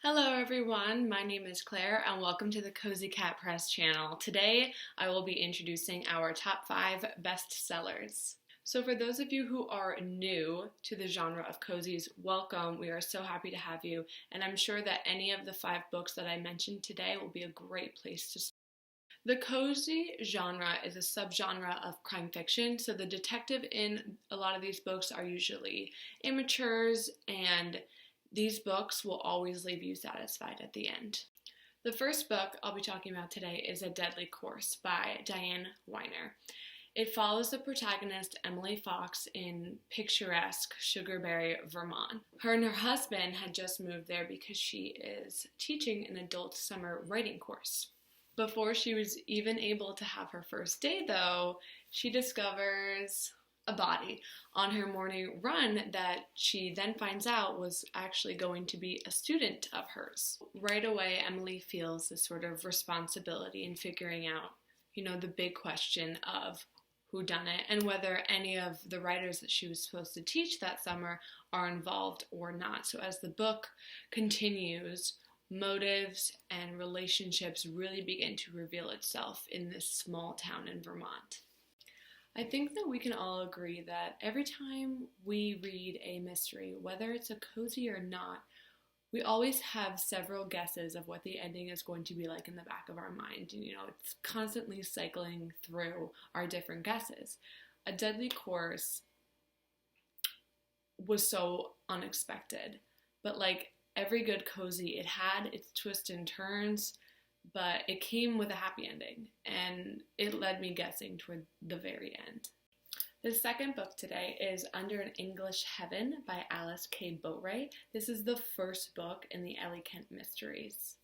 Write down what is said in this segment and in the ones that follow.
Hello everyone, my name is Claire and welcome to the CozyCat Press channel. Today I will be introducing our top 5 bestsellers. So for those of you who are new to the genre of cozies, welcome. We are so happy to have you, and I'm sure that any of the 5 books that I mentioned today will be a great place to start. The cozy genre is a subgenre of crime fiction, so the detective in a lot of these books are usually amateurs, and these books will always leave you satisfied at the end. The first book I'll be talking about today is A Deadly Course by Diane Weiner. It follows the protagonist Emily Fox in picturesque Sugarberry, Vermont. Her and her husband had just moved there because she is teaching an adult summer writing course. Before she was even able to have her first day, though, she discovers a body on her morning run that she then finds out was actually going to be a student of hers. Right away, Emily feels this sort of responsibility in figuring out, the big question of who done it and whether any of the writers that she was supposed to teach that summer are involved or not. So as the book continues, motives and relationships really begin to reveal itself in this small town in Vermont. I think that we can all agree that every time we read a mystery, whether it's a cozy or not, we always have several guesses of what the ending is going to be like in the back of our mind. And, it's constantly cycling through our different guesses. A Deadly Course was so unexpected, but like every good cozy, it had its twists and turns, but it came with a happy ending, and it led me guessing toward the very end. The second book today is Under an English Heaven by Alice K. Boatwright. This is the first book in the Ellie Kent mysteries.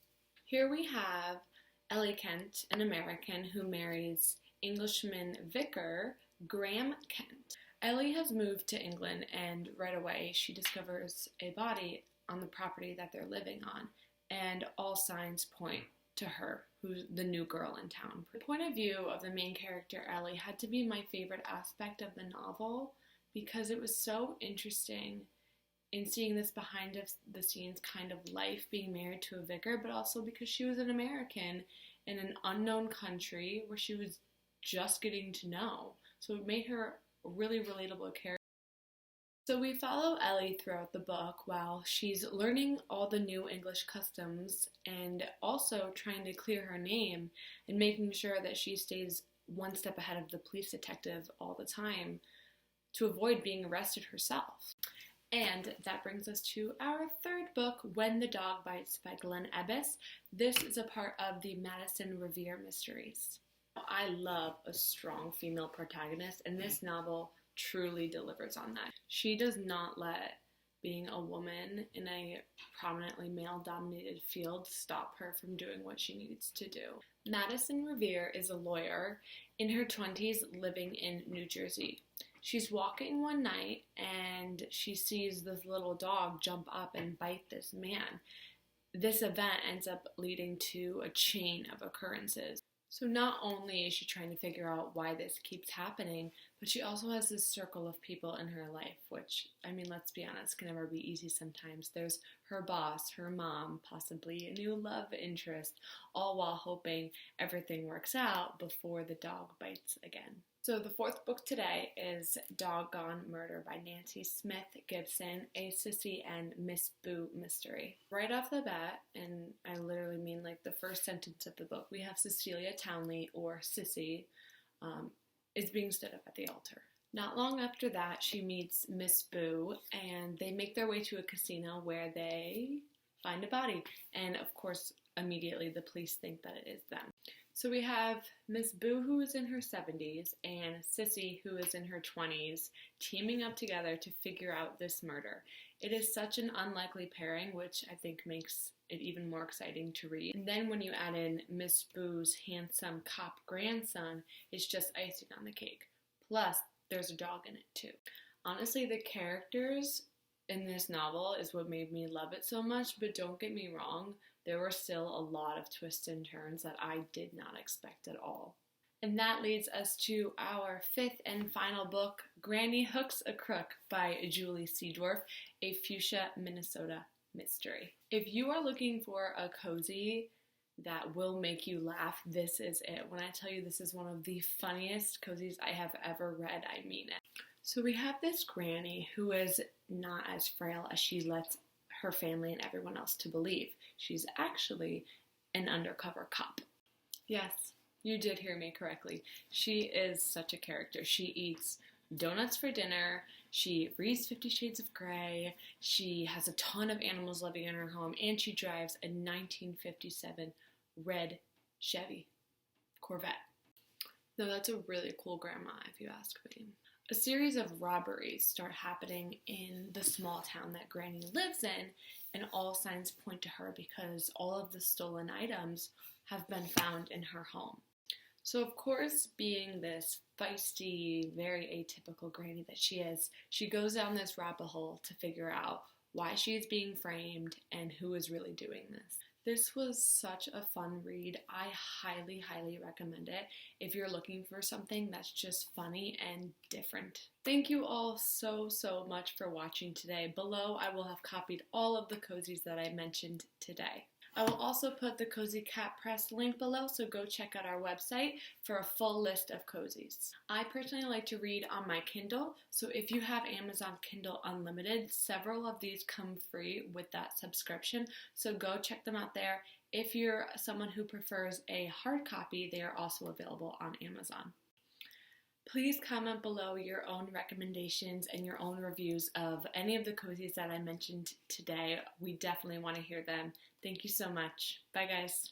Here we have Ellie Kent, an American who marries Englishman vicar Graham Kent. Ellie has moved to England, and right away she discovers a body on the property that they're living on, and all signs point to her, who's the new girl in town. The point of view of the main character, Ellie, had to be my favorite aspect of the novel because it was so interesting in seeing this behind the scenes kind of life being married to a vicar, but also because she was an American in an unknown country where she was just getting to know. So it made her a really relatable character. So we follow Ellie throughout the book while she's learning all the new English customs and also trying to clear her name and making sure that she stays one step ahead of the police detective all the time to avoid being arrested herself. And that brings us to our third book, When the Dog Bites by Glenn Ebbis. This is a part of the Madison Revere mysteries. I love a strong female protagonist, and this novel truly delivers on that. She does not let being a woman in a prominently male-dominated field stop her from doing what she needs to do. Madison Revere is a lawyer in her 20s living in New Jersey. She's walking one night and she sees this little dog jump up and bite this man. This event ends up leading to a chain of occurrences. So not only is she trying to figure out why this keeps happening, but she also has this circle of people in her life, which, let's be honest, can never be easy sometimes. There's her boss, her mom, possibly a new love interest, all while hoping everything works out before the dog bites again. So the fourth book today is Doggone Murder by Nancy Smith Gibson, a Sissy and Miss Boo mystery. Right off the bat, and I literally mean like the first sentence of the book, we have Cecilia Townley, or Sissy, is being stood up at the altar. Not long after that, she meets Miss Boo, and they make their way to a casino where they find a body. And of course, immediately the police think that it is them. So we have Miss Boo, who is in her 70s, and Sissy, who is in her 20s, teaming up together to figure out this murder. It is such an unlikely pairing, which I think makes it even more exciting to read. And then when you add in Miss Boo's handsome cop grandson, it's just icing on the cake. Plus, there's a dog in it too. Honestly, the characters in this novel is what made me love it so much, but don't get me wrong, there were still a lot of twists and turns that I did not expect at all. And that leads us to our fifth and final book, Granny Hook's a Crook by Julie Seedorf, a Fuchsia, Minnesota mystery. If you are looking for a cozy that will make you laugh, this is it. When I tell you this is one of the funniest cozies I have ever read, I mean it. So we have this granny who is not as frail as she lets her family and everyone else to believe. She's actually an undercover cop. Yes, you did hear me correctly. She is such a character. She eats donuts for dinner. She reads 50 Shades of Grey. She has a ton of animals living in her home, and she drives a 1957 red Chevy Corvette. No, that's a really cool grandma, if you ask me. A series of robberies start happening in the small town that Granny lives in, and all signs point to her because all of the stolen items have been found in her home. So, of course, being this feisty, very atypical granny that she is, she goes down this rabbit hole to figure out why she is being framed and who is really doing this. This was such a fun read. I highly, highly recommend it if you're looking for something that's just funny and different. Thank you all so much for watching today. Below, I will have copied all of the cozies that I mentioned today. I will also put the CozyCat Press link below, so go check out our website for a full list of cozies. I personally like to read on my Kindle, so if you have Amazon Kindle Unlimited, several of these come free with that subscription, so go check them out there. If you're someone who prefers a hard copy, they are also available on Amazon. Please comment below your own recommendations and your own reviews of any of the cozies that I mentioned today. We definitely want to hear them. Thank you so much. Bye, guys.